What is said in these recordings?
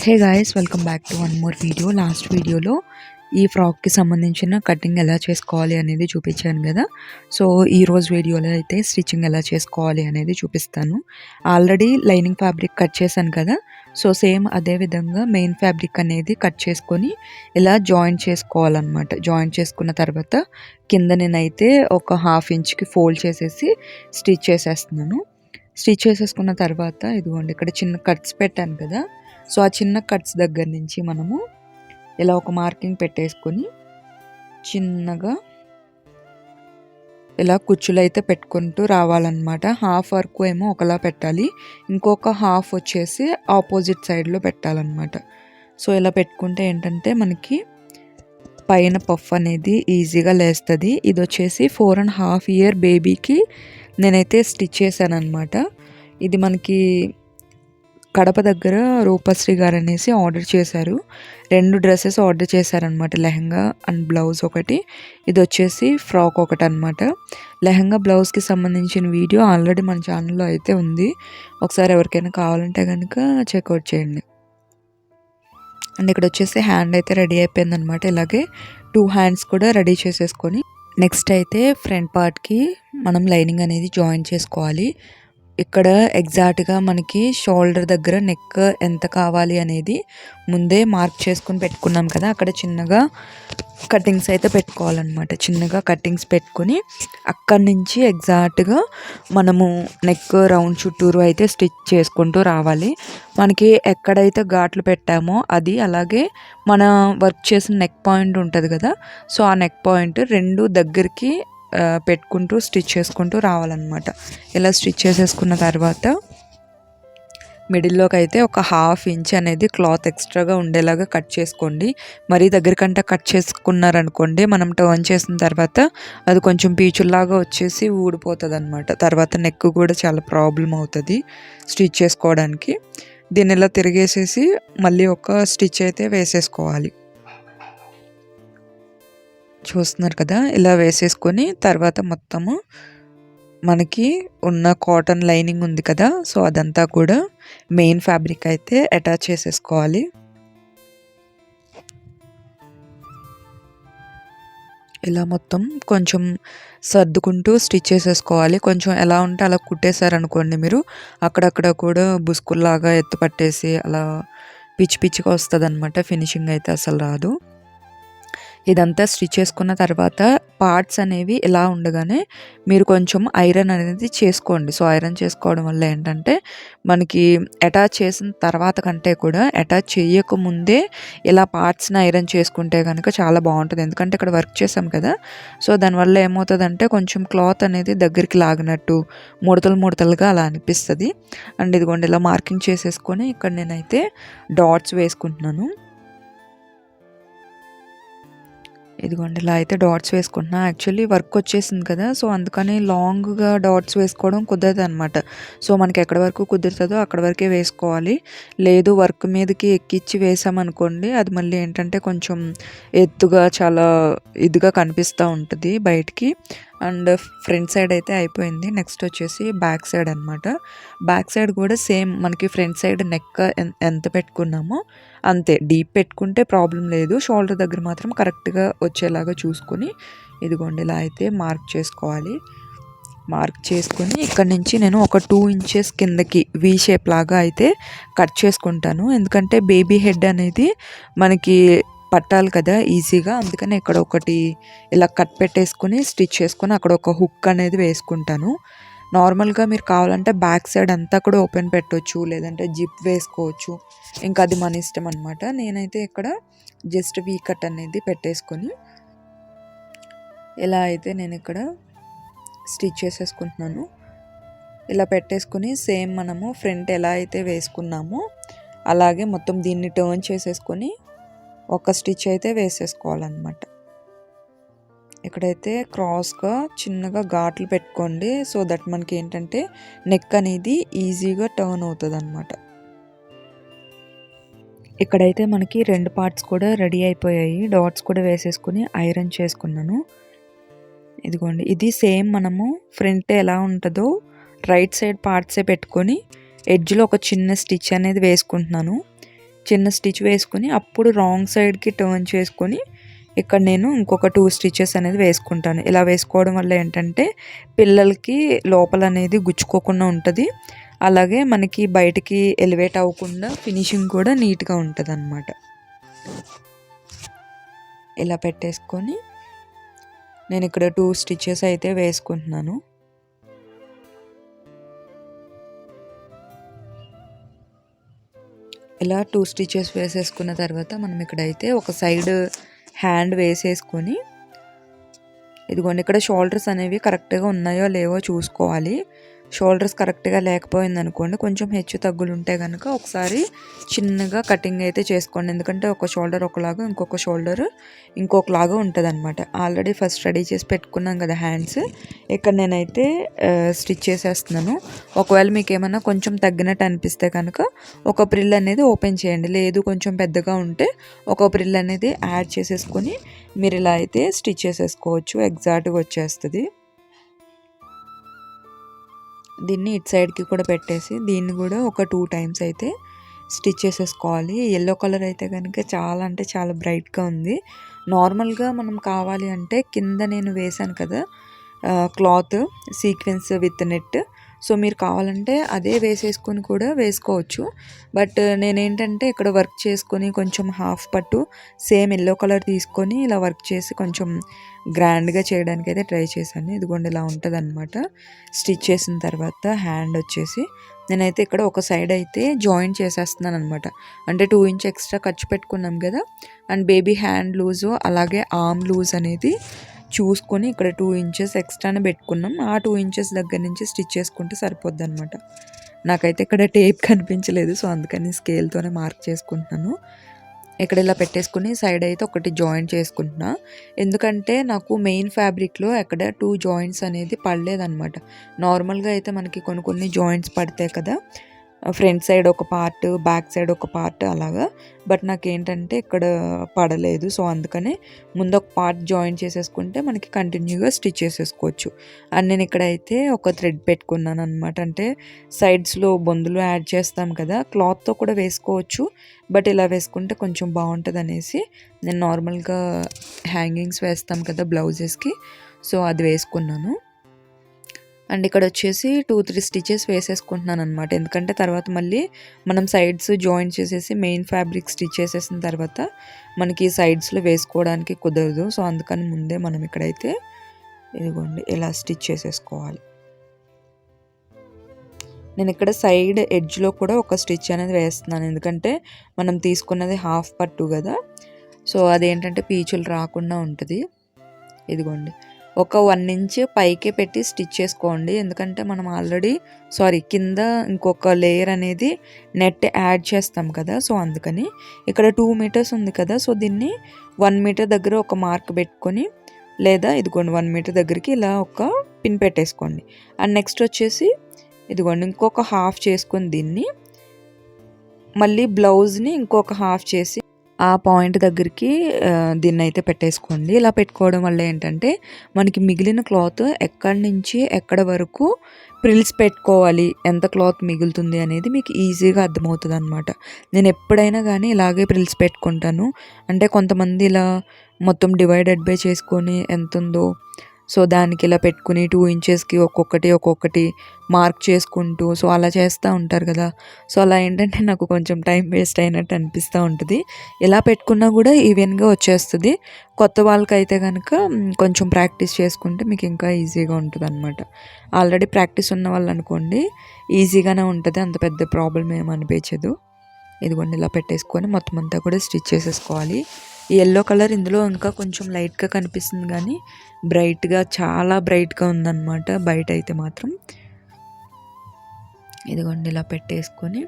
Hey guys, welcome back to one more video. Last వీడియోలో ఈ ఫ్రాక్కి సంబంధించిన కటింగ్ ఎలా చేసుకోవాలి అనేది చూపించాను కదా. సో ఈరోజు వీడియోలో అయితే స్టిచ్చింగ్ ఎలా చేసుకోవాలి అనేది చూపిస్తాను. ఆల్రెడీ లైనింగ్ ఫ్యాబ్రిక్ కట్ చేశాను కదా. సో సేమ్ అదే విధంగా మెయిన్ ఫ్యాబ్రిక్ అనేది కట్ చేసుకొని ఇలా జాయింట్ చేసుకోవాలన్నమాట. జాయింట్ చేసుకున్న తర్వాత కింద నేనైతే ఒక 1/2 ఇంచ్కి ఫోల్డ్ చేసేసి స్టిచ్ చేసేస్తున్నాను. స్టిచ్ చేసేసుకున్న తర్వాత ఇదిగోండి, ఇక్కడ చిన్న కట్స్ పెట్టాను కదా. సో ఆ చిన్న కట్స్ దగ్గర నుంచి మనము ఇలా ఒక మార్కింగ్ పెట్టేసుకొని చిన్నగా ఇలా కుచ్చులు అయితే పెట్టుకుంటూ రావాలన్నమాట. హాఫ్ వరకు ఏమో ఒకలా పెట్టాలి, ఇంకొక హాఫ్ వచ్చేసి ఆపోజిట్ సైడ్లో పెట్టాలన్నమాట. సో ఇలా పెట్టుకుంటే ఏంటంటే మనకి పైన పఫ్ అనేది ఈజీగా లేస్తుంది. ఇది వచ్చేసి 4.5 year బేబీకి నేనైతే స్టిచ్ చేశాను అనమాట. ఇది మనకి కడప దగ్గర రూపశ్రీ గారు అనేసి ఆర్డర్ చేశారు. 2 డ్రెస్సెస్ ఆర్డర్ చేశారనమాట, లెహంగా అండ్ బ్లౌజ్ ఒకటి, ఇది వచ్చేసి ఫ్రాక్ ఒకటి అనమాట. లెహంగా బ్లౌజ్కి సంబంధించిన వీడియో ఆల్రెడీ మన ఛానల్లో అయితే ఉంది, ఒకసారి ఎవరికైనా కావాలంటే కనుక చెక్అవుట్ చేయండి. అండ్ ఇక్కడ వచ్చేసి హ్యాండ్ అయితే రెడీ అయిపోయిందనమాట. ఇలాగే 2 హ్యాండ్స్ కూడా రెడీ చేసేసుకొని నెక్స్ట్ అయితే ఫ్రంట్ పార్ట్కి మనం లైనింగ్ అనేది జాయిన్ చేసుకోవాలి. ఇక్కడ ఎగ్జాక్ట్గా మనకి షోల్డర్ దగ్గర నెక్ ఎంత కావాలి అనేది ముందే మార్క్ చేసుకుని పెట్టుకున్నాం కదా. అక్కడ చిన్నగా కటింగ్స్ అయితే పెట్టుకోవాలన్నమాట. చిన్నగా కటింగ్స్ పెట్టుకొని అక్కడి నుంచి ఎగ్జాక్ట్గా మనము నెక్ రౌండ్ చుట్టూరు అయితే స్టిచ్ చేసుకుంటూ రావాలి. మనకి ఎక్కడైతే ఘాట్లు పెట్టామో అది, అలాగే మన వర్క్ చేసిన నెక్ పాయింట్ ఉంటుంది కదా. సో ఆ నెక్ పాయింట్ 2 దగ్గరికి పెట్టుకుంటూ స్టిచ్ చేసుకుంటూ రావాలన్నమాట. ఇలా స్టిచ్ చేసేసుకున్న తర్వాత మిడిల్లోకి అయితే ఒక 1/2 ఇంచ్ అనేది క్లాత్ ఎక్స్ట్రాగా ఉండేలాగా కట్ చేసుకోండి. మరీ దగ్గరకంటే కట్ చేసుకున్నారనుకోండి, మనం టర్న్ చేసిన తర్వాత అది కొంచెం పీచుల్లాగా వచ్చేసి ఊడిపోతుంది అనమాట. తర్వాత నెక్ కూడా చాలా ప్రాబ్లం అవుతుంది స్టిచ్ చేసుకోవడానికి. దీన్ని ఇలా తిరిగేసేసి మళ్ళీ ఒక స్టిచ్ అయితే వేసేసుకోవాలి. చూస్తున్నారు కదా, ఇలా వేసేసుకొని తర్వాత మొత్తము మనకి ఉన్న కాటన్ లైనింగ్ ఉంది కదా, సో అదంతా కూడా మెయిన్ ఫ్యాబ్రిక్ అయితే అటాచ్ చేసేసుకోవాలి. ఇలా మొత్తం కొంచెం సర్దుకుంటూ స్టిచ్ చేసేసుకోవాలి. కొంచెం ఎలా ఉంటే అలా కుట్టేశారనుకోండి మీరు, అక్కడక్కడ కూడా బుస్కుల్లాగా ఎత్తు పట్టేసి అలా పిచ్చి పిచ్చిగా వస్తుంది అనమాట. ఫినిషింగ్ అయితే అసలు రాదు. ఇదంతా స్టిచ్ చేసుకున్న తర్వాత పార్ట్స్ అనేవి ఇలా ఉండగానే మీరు కొంచెం ఐరన్ అనేది చేసుకోండి. సో ఐరన్ చేసుకోవడం వల్ల ఏంటంటే మనకి అటాచ్ చేసిన తర్వాత కంటే కూడా అటాచ్ చేయకముందే ఇలా పార్ట్స్ని ఐరన్ చేసుకుంటే కనుక చాలా బాగుంటుంది. ఎందుకంటే ఇక్కడ వర్క్ చేసాం కదా, సో దానివల్ల ఏమవుతుందంటే కొంచెం క్లాత్ అనేది దగ్గరికి లాగినట్టు ముడతలు ముడతలుగా అలా అనిపిస్తుంది. అండ్ ఇదిగోండి, ఇలా మార్కింగ్ చేసేసుకొని ఇక్కడ నేనైతే డాట్స్ వేసుకుంటున్నాను. ఇదిగోండి, ఇలా అయితే డాట్స్ వేసుకుంటున్నా. యాక్చువల్లీ వర్క్ వచ్చేసింది కదా, సో అందుకని లాంగ్గా డాట్స్ వేసుకోవడం కుదరదు అనమాట. సో మనకి ఎక్కడి వరకు కుదురుతుందో అక్కడ వరకే వేసుకోవాలి. లేదు వర్క్ మీదకి ఎక్కించి వేసామనుకోండి, అది మళ్ళీ ఏంటంటే కొంచెం ఎత్తుగా చాలా ఇదిగా కనిపిస్తూ ఉంటుంది బయటికి. అండ్ ఫ్రంట్ సైడ్ అయితే అయిపోయింది. నెక్స్ట్ వచ్చేసి బ్యాక్ సైడ్ అనమాట. బ్యాక్ సైడ్ కూడా సేమ్ మనకి ఫ్రంట్ సైడ్ నెక్ ఎంత పెట్టుకున్నామో అంతే డీప్ పెట్టుకుంటే ప్రాబ్లం లేదు. షోల్డర్ దగ్గర మాత్రం కరెక్ట్గా వచ్చేలాగా చూసుకొని ఇదిగోండి ఇలా అయితే మార్క్ చేసుకోవాలి. మార్క్ చేసుకొని ఇక్కడ నుంచి నేను ఒక 2 inches కిందకి వీ షేప్ లాగా అయితే కట్ చేసుకుంటాను. ఎందుకంటే బేబీ హెడ్ అనేది మనకి పట్టాలి కదా ఈజీగా, అందుకని ఇక్కడ ఒకటి ఇలా కట్ పెట్టేసుకొని స్టిచ్ చేసుకొని అక్కడ ఒక హుక్ అనేది వేసుకుంటాను. నార్మల్గా మీరు కావాలంటే బ్యాక్ సైడ్ అంతా కూడా ఓపెన్ పెట్టవచ్చు, లేదంటే జిప్ వేసుకోవచ్చు, ఇంకా అది మన ఇష్టం అనమాట. నేనైతే ఇక్కడ జస్ట్ వీ కట్ అనేది పెట్టేసుకొని ఇలా అయితే నేను ఇక్కడ స్టిచ్ చేసేసుకుంటున్నాను. ఇలా పెట్టేసుకొని సేమ్ మనము ఫ్రంట్ ఎలా అయితే వేసుకున్నామో అలాగే మొత్తం దీన్ని టర్న్ చేసేసుకొని ఒక స్టిచ్ అయితే వేసేసుకోవాలన్నమాట. ఇక్కడైతే క్రాస్గా చిన్నగా ఘాట్లు పెట్టుకోండి, సో దట్ మనకి ఏంటంటే నెక్ అనేది ఈజీగా టర్న్ అవుతుంది అనమాట. ఇక్కడైతే మనకి 2 పార్ట్స్ కూడా రెడీ అయిపోయాయి. డాట్స్ కూడా వేసేసుకుని ఐరన్ చేసుకున్నాను. ఇదిగోండి, ఇది సేమ్ మనము ఫ్రంట్ ఎలా ఉంటుందో రైట్ సైడ్ పార్ట్సే పెట్టుకొని ఎడ్జ్లో ఒక చిన్న స్టిచ్ అనేది వేసుకుంటున్నాను. చిన్న స్టిచ్ వేసుకొని అప్పుడు రాంగ్ సైడ్కి టర్న్ చేసుకొని ఇక్కడ నేను ఇంకొక 2 స్టిచెస్ అనేది వేసుకుంటాను. ఇలా వేసుకోవడం వల్ల ఏంటంటే పిల్లలకి లోపల అనేది గుచ్చుకోకుండా ఉంటుంది. అలాగే మనకి బయటికి ఎలివేట్ అవ్వకుండా ఫినిషింగ్ కూడా నీట్గా ఉంటుంది అన్నమాట. ఇలా పెట్టేసుకొని నేను ఇక్కడ 2 స్టిచెస్ అయితే వేసుకుంటున్నాను. ఇలా 2 స్టిచెస్ వేసేసుకున్న తర్వాత మనం ఇక్కడైతే ఒక సైడ్ హ్యాండ్ వేసేసుకొని ఇదిగోండి ఇక్కడ షోల్డర్స్ అనేవి కరెక్ట్గా ఉన్నాయో లేవో చూసుకోవాలి. షోల్డర్స్ కరెక్ట్గా లేకపోయింది అనుకోండి, కొంచెం హెచ్చు తగ్గులు ఉంటే కనుక ఒకసారి చిన్నగా కటింగ్ అయితే చేసుకోండి. ఎందుకంటే ఒక షోల్డర్ ఒకలాగా ఇంకొక షోల్డర్ ఇంకొకలాగా ఉంటుంది అనమాట. ఆల్రెడీ ఫస్ట్ రెడీ చేసి పెట్టుకున్నాం కదా హ్యాండ్స్, ఇక్కడ నేనైతే స్టిచ్ చేసేస్తున్నాను. ఒకవేళ మీకు ఏమైనా కొంచెం తగ్గినట్టు అనిపిస్తే కనుక ఒక ప్రిల్ అనేది ఓపెన్ చేయండి. లేదు కొంచెం పెద్దగా ఉంటే ఒక ప్రిల్ అనేది యాడ్ చేసేసుకొని మీరు ఇలా అయితే స్టిచ్ చేసేసుకోవచ్చు. ఎగ్జాక్ట్గా వచ్చేస్తుంది. దీన్ని ఇటు సైడ్కి కూడా పెట్టేసి దీన్ని కూడా ఒక 2 టైమ్స్ అయితే స్టిచ్ చేసేసుకోవాలి. ఎల్లో కలర్ అయితే కనుక చాలా అంటే చాలా బ్రైట్గా ఉంది. నార్మల్గా మనం కావాలి అంటే కింద నేను వేసాను కదా cloth sequence with net, so మీరు కావాలంటే అదే వేసేసుకొని కూడా వేసుకోవచ్చు. బట్ నేనేంటంటే ఇక్కడ వర్క్ చేసుకొని కొంచెం హాఫ్ పట్టు సేమ్ ఎల్లో కలర్ తీసుకొని ఇలా వర్క్ చేసి కొంచెం గ్రాండ్గా చేయడానికి అయితే ట్రై చేశాను. ఇదిగోండి ఇలా ఉంటుంది అనమాట. స్టిచ్ చేసిన తర్వాత హ్యాండ్ వచ్చేసి నేనైతే ఇక్కడ ఒక సైడ్ అయితే జాయింట్ చేసేస్తున్నాను అనమాట. అంటే 2 ఇంచ్ ఎక్స్ట్రా ఖర్చు పెట్టుకున్నాం కదా, అండ్ బేబీ హ్యాండ్ లూజు అలాగే ఆర్మ్ లూజ్ అనేది చూసుకొని ఇక్కడ 2 ఇంచెస్ ఎక్స్ట్రానే పెట్టుకున్నాం. ఆ 2 ఇంచెస్ దగ్గర నుంచి స్టిచ్ చేసుకుంటే సరిపోద్ది అనమాట. నాకైతే ఇక్కడ టేప్ కనిపించలేదు, సో అందుకని స్కేల్తోనే మార్క్ చేసుకుంటున్నాను. ఇక్కడ ఇలా పెట్టేసుకుని సైడ్ అయితే ఒకటి జాయింట్ చేసుకుంటున్నా. ఎందుకంటే నాకు మెయిన్ ఫ్యాబ్రిక్లో ఎక్కడ 2 జాయింట్స్ అనేది పడలేదన్నమాట. నార్మల్గా అయితే మనకి కొన్ని జాయింట్స్ పడతాయి కదా, ఫ్రంట్ సైడ్ ఒక పార్ట్ బ్యాక్ సైడ్ ఒక పార్ట్ అలాగా. బట్ నాకేంటంటే ఇక్కడ పడలేదు, సో అందుకనే ముందు ఒక పార్ట్ జాయిన్ చేసేసుకుంటే మనకి కంటిన్యూగా స్టిచ్ చేసేసుకోవచ్చు. అండ్ నేను ఇక్కడైతే ఒక థ్రెడ్ పెట్టుకున్నాను అనమాట. అంటే సైడ్స్లో బొందులు యాడ్ చేస్తాం కదా, క్లాత్తో కూడా వేసుకోవచ్చు, బట్ ఇలా వేసుకుంటే కొంచెం బాగుంటుంది అనేసి నేను నార్మల్గా హ్యాంగింగ్స్ వేస్తాం కదా బ్లౌజెస్కి, సో అది వేసుకున్నాను. అండ్ ఇక్కడ వచ్చేసి 2-3 స్టిచెస్ వేసేసుకుంటున్నాను అనమాట. ఎందుకంటే తర్వాత మళ్ళీ మనం సైడ్స్ జాయిన్ చేసేసి మెయిన్ ఫ్యాబ్రిక్ స్టిచ్ చేసేసిన తర్వాత మనకి సైడ్స్లో వేసుకోవడానికి కుదరదు. సో అందుకని ముందే మనం ఇక్కడైతే ఇదిగోండి ఇలా స్టిచ్ చేసేసుకోవాలి. నేను ఇక్కడ సైడ్ ఎడ్జ్లో కూడా ఒక స్టిచ్ అనేది వేస్తున్నాను, ఎందుకంటే మనం తీసుకున్నది హాఫ్ పట్టు కదా, సో అదేంటంటే పీచులు రాకుండా ఉంటుంది. ఇదిగోండి ఒక 1 ఇంచ్ పైకే పెట్టి స్టిచ్ చేసుకోండి. ఎందుకంటే మనం ఆల్రెడీ కింద ఇంకొక లేయర్ అనేది నెట్ యాడ్ చేస్తాం కదా, సో అందుకని ఇక్కడ 2 మీటర్స్ ఉంది కదా, సో దీన్ని 1 మీటర్ దగ్గర ఒక మార్క్ పెట్టుకొని లేదా ఇదిగోండి 1 మీటర్ దగ్గరికి ఇలా ఒక పిన్ పెట్టేసుకోండి. అండ్ నెక్స్ట్ వచ్చేసి ఇదిగోండి ఇంకొక హాఫ్ చేసుకొని దీన్ని మళ్ళీ బ్లౌజ్ని ఇంకొక హాఫ్ చేసి ఆ పాయింట్ దగ్గరికి దీన్ని అయితే పెట్టేసుకోండి. ఇలా పెట్టుకోవడం వల్ల ఏంటంటే మనకి మిగిలిన క్లాత్ ఎక్కడి నుంచి ఎక్కడ వరకు ప్రిల్స్ పెట్టుకోవాలి, ఎంత క్లాత్ మిగులుతుంది అనేది మీకు ఈజీగా అర్థమవుతుంది అనమాట. నేను ఎప్పుడైనా కానీ ఇలాగే ప్రిల్స్ పెట్టుకుంటాను. అంటే కొంతమంది ఇలా మొత్తం డివైడెడ్ బై చేసుకొని ఎంత ఉందో సో దానికి ఇలా పెట్టుకుని 2 ఇంచెస్కి ఒక్కొక్కటి మార్క్ చేసుకుంటూ సో అలా చేస్తూ ఉంటారు కదా, సో అలా ఏంటంటే నాకు కొంచెం టైం వేస్ట్ అయినట్టు అనిపిస్తూ ఉంటుంది. ఎలా పెట్టుకున్నా కూడా ఈవెన్గా వచ్చేస్తుంది. కొత్త వాళ్ళకైతే కనుక కొంచెం ప్రాక్టీస్ చేసుకుంటే మీకు ఇంకా ఈజీగా ఉంటుంది అనమాట. ఆల్రెడీ ప్రాక్టీస్ ఉన్న వాళ్ళు అనుకోండి ఈజీగానే ఉంటుంది, అంత పెద్ద ప్రాబ్లం ఏమి అనిపించదు. ఇదిగోండి ఇలా పెట్టేసుకొని మొత్తం అంతా కూడా స్టిచ్ చేసేసుకోవాలి. ఈ ఎల్లో కలర్ ఇందులో ఇంకా కొంచెం లైట్గా కనిపిస్తుంది కానీ బ్రైట్గా చాలా బ్రైట్గా ఉందన్నమాట బయట అయితే మాత్రం. ఇదిగోండి ఇలా పెట్టేసుకొని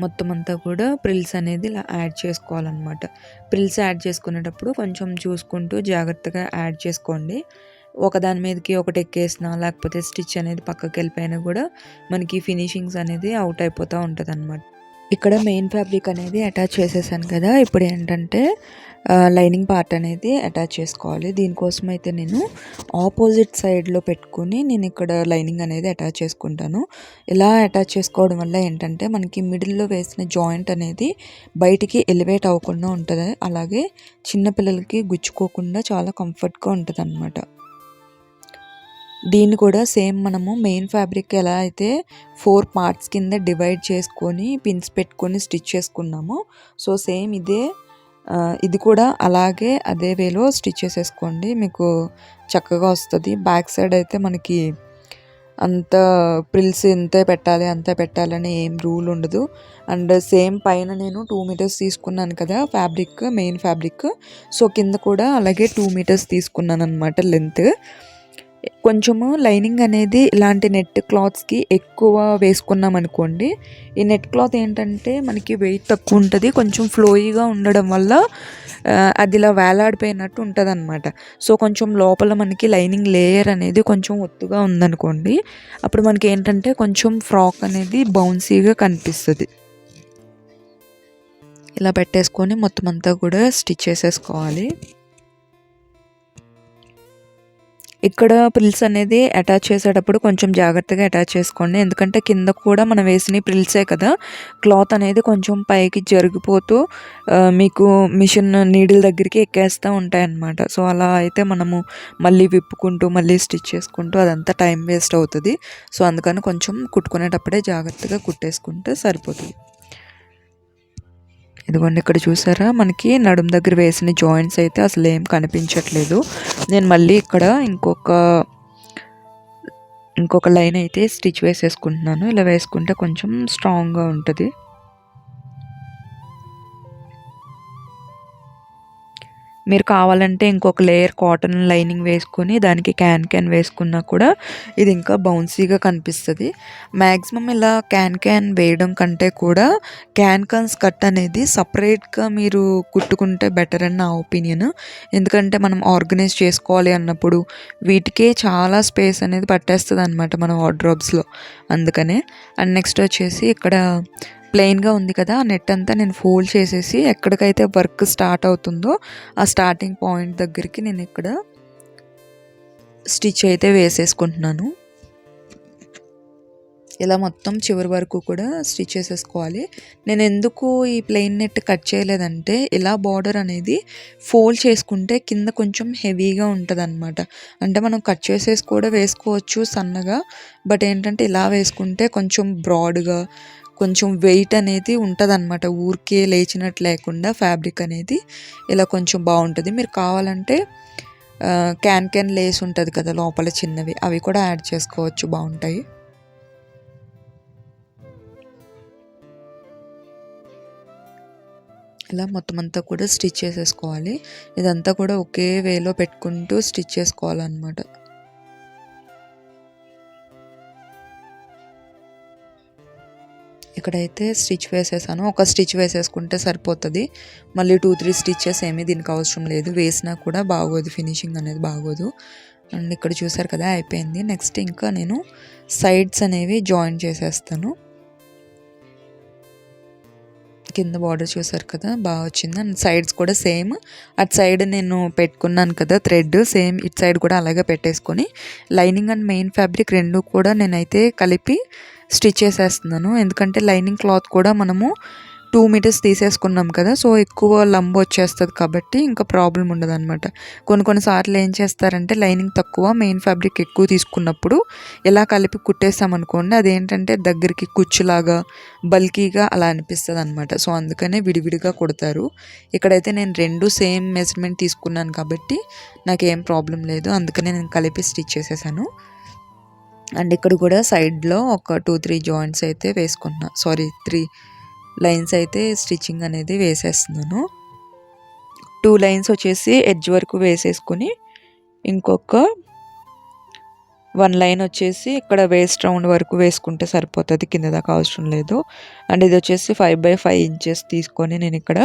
మొత్తం అంతా కూడా ప్రిల్స్ అనేది ఇలా యాడ్ చేసుకోవాలన్నమాట. ప్రిల్స్ యాడ్ చేసుకునేటప్పుడు కొంచెం చూసుకుంటూ జాగ్రత్తగా యాడ్ చేసుకోండి. ఒకదాని మీదకి ఒకటి ఎక్కేసినా లేకపోతే స్టిచ్ అనేది పక్కకి వెళ్ళిపోయినా కూడా మనకి ఫినిషింగ్స్ అనేది అవుట్ అయిపోతూ ఉంటుంది అన్నమాట. ఇక్కడ మెయిన్ ఫ్యాబ్రిక్ అనేది అటాచ్ చేసేసాను కదా, ఇప్పుడు ఏంటంటే లైనింగ్ పార్ట్ అనేది అటాచ్ చేసుకోవాలి. దీనికోసం అయితే నేను ఆపోజిట్ సైడ్లో పెట్టుకుని నేను ఇక్కడ లైనింగ్ అనేది అటాచ్ చేసుకుంటాను. ఇలా అటాచ్ చేసుకోవడం వల్ల ఏంటంటే మనకి మిడిల్లో వేసిన జాయింట్ అనేది బయటికి ఎలివేట్ అవ్వకుండా ఉంటుంది. అలాగే చిన్నపిల్లలకి గుచ్చుకోకుండా చాలా కంఫర్ట్గా ఉంటుంది అన్నమాట. దీన్ని కూడా సేమ్ మనము మెయిన్ ఫ్యాబ్రిక్ ఎలా అయితే 4 పార్ట్స్ కింద డివైడ్ చేసుకొని పిన్స్ పెట్టుకొని స్టిచ్ చేసుకున్నామో, సో సేమ్ ఇది కూడా అలాగే అదే వేలో స్టిచ్ చేసేసుకోండి, మీకు చక్కగా వస్తుంది. బ్యాక్ సైడ్ అయితే మనకి అంత ప్రిల్స్ ఇంతే పెట్టాలి అంతే పెట్టాలని ఏం రూల్ ఉండదు. అండ్ సేమ్ పైన నేను 2 మీటర్స్ తీసుకున్నాను కదా ఫ్యాబ్రిక్, మెయిన్ ఫ్యాబ్రిక్. సో కింద కూడా అలాగే 2 మీటర్స్ తీసుకున్నాను అనమాట లెంత్. కొంచెము లైనింగ్ అనేది ఇలాంటి నెట్ క్లాత్స్కి ఎక్కువ వేసుకున్నాం అనుకోండి, ఈ నెట్ క్లాత్ ఏంటంటే మనకి వెయిట్ తక్కువ ఉంటుంది, కొంచెం ఫ్లోయిగా ఉండడం వల్ల అది ఇలా వేలాడిపోయినట్టు ఉంటుంది అనమాట. సో కొంచెం లోపల మనకి లైనింగ్ లేయర్ అనేది కొంచెం ఒత్తుగా ఉందనుకోండి, అప్పుడు మనకి ఏంటంటే కొంచెం ఫ్రాక్ అనేది బౌన్సీగా కనిపిస్తుంది. ఇలా పెట్టేసుకొని మొత్తం అంతా కూడా స్టిచ్ చేసేసుకోవాలి. ఇక్కడ ప్రిల్స్ అనేది అటాచ్ చేసేటప్పుడు కొంచెం జాగ్రత్తగా అటాచ్ చేసుకోండి, ఎందుకంటే కింద కూడా మనం వేసిన ప్రిల్సే కదా, క్లాత్ అనేది కొంచెం పైకి జరిగిపోతూ మీకు మిషన్ నీడిల్ దగ్గరికి ఎక్కేస్తూ ఉంటాయన్నమాట. సో అలా అయితే మనము మళ్ళీ విప్పుకుంటూ మళ్ళీ స్టిచ్ చేసుకుంటూ అదంతా టైం వేస్ట్ అవుతుంది. సో అందుకని కొంచెం కుట్టుకునేటప్పుడే జాగ్రత్తగా కుట్టేసుకుంటే సరిపోతుంది. ఇదిగోండి ఇక్కడ చూసారా, మనకి నడుము దగ్గర వేసిన జాయింట్స్ అయితే అసలు ఏం కనిపించట్లేదు. నేను మళ్ళీ ఇక్కడ ఇంకొక లైన్ అయితే స్టిచ్ వేసేసుకుంటున్నాను. ఇలా వేసుకుంటే కొంచెం స్ట్రాంగ్గా ఉంటుంది. మీరు కావాలంటే ఇంకొక లేయర్ కాటన్ లైనింగ్ వేసుకొని దానికి క్యాన్ వేసుకున్నా కూడా ఇది ఇంకా బౌన్సీగా కనిపిస్తుంది. మ్యాక్సిమం ఇలా క్యాన్ వేయడం కంటే కూడా క్యాన్ స్కర్ట్ అనేది సపరేట్గా మీరు కుట్టుకుంటే బెటర్ అని నా ఒపీనియన్. ఎందుకంటే మనం ఆర్గనైజ్ చేసుకోవాలి అన్నప్పుడు వీటికే చాలా స్పేస్ అనేది పట్టేస్తుంది అనమాట మన వార్డ్రోబ్స్లో. అందుకనే అండ్ నెక్స్ట్ వచ్చేసి ఇక్కడ ప్లెయిన్గా ఉంది కదా, నెట్ అంతా నేను ఫోల్డ్ చేసేసి ఎక్కడికైతే వర్క్ స్టార్ట్ అవుతుందో ఆ స్టార్టింగ్ పాయింట్ దగ్గరికి నేను ఇక్కడ స్టిచ్ అయితే వేసేసుకుంటున్నాను. ఇలా మొత్తం చివరి వరకు కూడా స్టిచ్ చేసేసుకోవాలి. నేను ఎందుకు ఈ ప్లెయిన్ నెట్ కట్ చేయలేదంటే, ఇలా బార్డర్ అనేది ఫోల్డ్ చేసుకుంటే కింద కొంచెం హెవీగా ఉంటుంది అనమాట. అంటే మనం కట్ చేసేసి కూడా వేసుకోవచ్చు సన్నగా, బట్ ఏంటంటే ఇలా వేసుకుంటే కొంచెం బ్రాడ్గా కొంచెం వెయిట్ అనేది ఉంటుంది అనమాట, ఊరికే లేచినట్టు లేకుండా ఫ్యాబ్రిక్ అనేది ఇలా కొంచెం బాగుంటుంది. మీరు కావాలంటే క్యాన్ లేస్ ఉంటుంది కదా లోపల చిన్నవి, అవి కూడా యాడ్ చేసుకోవచ్చు, బాగుంటాయి. ఇలా మొత్తం అంతా కూడా స్టిచ్ చేసేసుకోవాలి. ఇదంతా కూడా ఒకే వేలో పెట్టుకుంటూ స్టిచ్ చేసుకోవాలన్నమాట. ఇక్కడైతే స్టిచ్ వేసేసాను. ఒక స్టిచ్ వేసేసుకుంటే సరిపోతుంది, మళ్ళీ 2-3 స్టిచెస్ ఏమీ దీనికి అవసరం లేదు. వేసినా కూడా బాగోదు, ఫినిషింగ్ అనేది బాగోదు. అండ్ ఇక్కడ చూసారు కదా అయిపోయింది. నెక్స్ట్ ఇంకా నేను సైడ్స్ అనేవి జాయిన్ చేసేస్తాను. కింద బార్డర్ చూసారు కదా బాగా వచ్చింది. అండ్ సైడ్స్ కూడా సేమ్, అటు సైడ్ నేను పెట్టుకున్నాను కదా థ్రెడ్, సేమ్ ఇటు సైడ్ కూడా అలాగే పెట్టేసుకొని లైనింగ్ అండ్ మెయిన్ ఫ్యాబ్రిక్ రెండు కూడా నేనైతే కలిపి స్టిచ్ చేసేస్తున్నాను. ఎందుకంటే లైనింగ్ క్లాత్ కూడా మనము 2 మీటర్స్ తీసేసుకున్నాం కదా, సో ఎక్కువ లంబ వచ్చేస్తుంది కాబట్టి ఇంకా ప్రాబ్లం ఉండదు అనమాట. కొన్నిసార్లు ఏం చేస్తారంటే లైనింగ్ తక్కువ మెయిన్ ఫ్యాబ్రిక్ ఎక్కువ తీసుకున్నప్పుడు ఇలా కలిపి కుట్టేసామనుకోండి, అదేంటంటే దగ్గరికి కుచ్చులాగా బల్కీగా అలా అనిపిస్తుంది అనమాట. సో అందుకనే విడివిడిగా కుడతారు. ఇక్కడైతే నేను 2 సేమ్ మెజర్మెంట్ తీసుకున్నాను కాబట్టి నాకేం ప్రాబ్లం లేదు, అందుకనే నేను కలిపి స్టిచ్ చేసేసాను. అండ్ ఇక్కడ కూడా సైడ్లో ఒక 2-3 జాయింట్స్ అయితే వేసుకున్నా, 3 లైన్స్ అయితే స్టిచ్చింగ్ అనేది వేసేస్తున్నాను. 2 లైన్స్ వచ్చేసి ఎడ్జ్ వరకు వేసేసుకొని ఇంకొక 1 లైన్ వచ్చేసి ఇక్కడ వేస్ట్ రౌండ్ వరకు వేసుకుంటే సరిపోతుంది, కింద దాకా అవసరం లేదు. అండ్ ఇది వచ్చేసి 5x5 ఇంచెస్ తీసుకొని నేను ఇక్కడ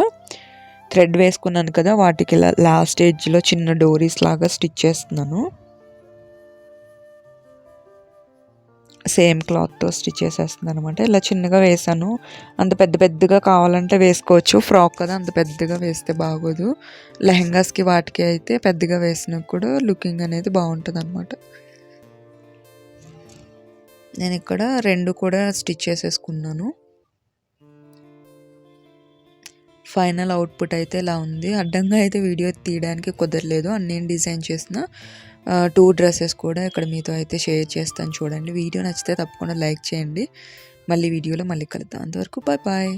థ్రెడ్ వేసుకున్నాను కదా, వాటికి లాస్ట్ ఎడ్జ్లో చిన్న డోరీస్ లాగా స్టిచ్ చేస్తున్నాను. సేమ్ క్లాత్తో స్టిచ్ చేసేస్తుంది అనమాట. ఇలా చిన్నగా వేసాను. అంత పెద్ద పెద్దగా కావాలంటే వేసుకోవచ్చు. ఫ్రాక్ కదా, అంత పెద్దగా వేస్తే బాగోదు. లెహెంగాస్కి వాటికి అయితే పెద్దగా వేసినా కూడా లుకింగ్ అనేది బాగుంటుంది అనమాట. నేను ఇక్కడ 2 కూడా స్టిచ్ చేసేసుకున్నాను. ఫైనల్ అవుట్పుట్ అయితే ఇలా ఉంది. అడ్డంగా అయితే వీడియో తీయడానికి కుదరలేదు. నేను డిజైన్ చేసిన 2 డ్రెస్సెస్ కూడా ఇక్కడ మీతో అయితే షేర్ చేస్తాను చూడండి. వీడియో నచ్చితే తప్పకుండా లైక్ చేయండి. మళ్ళీ వీడియోలో మళ్ళీ కలుద్దాం. అంతవరకు బాయ్ బాయ్.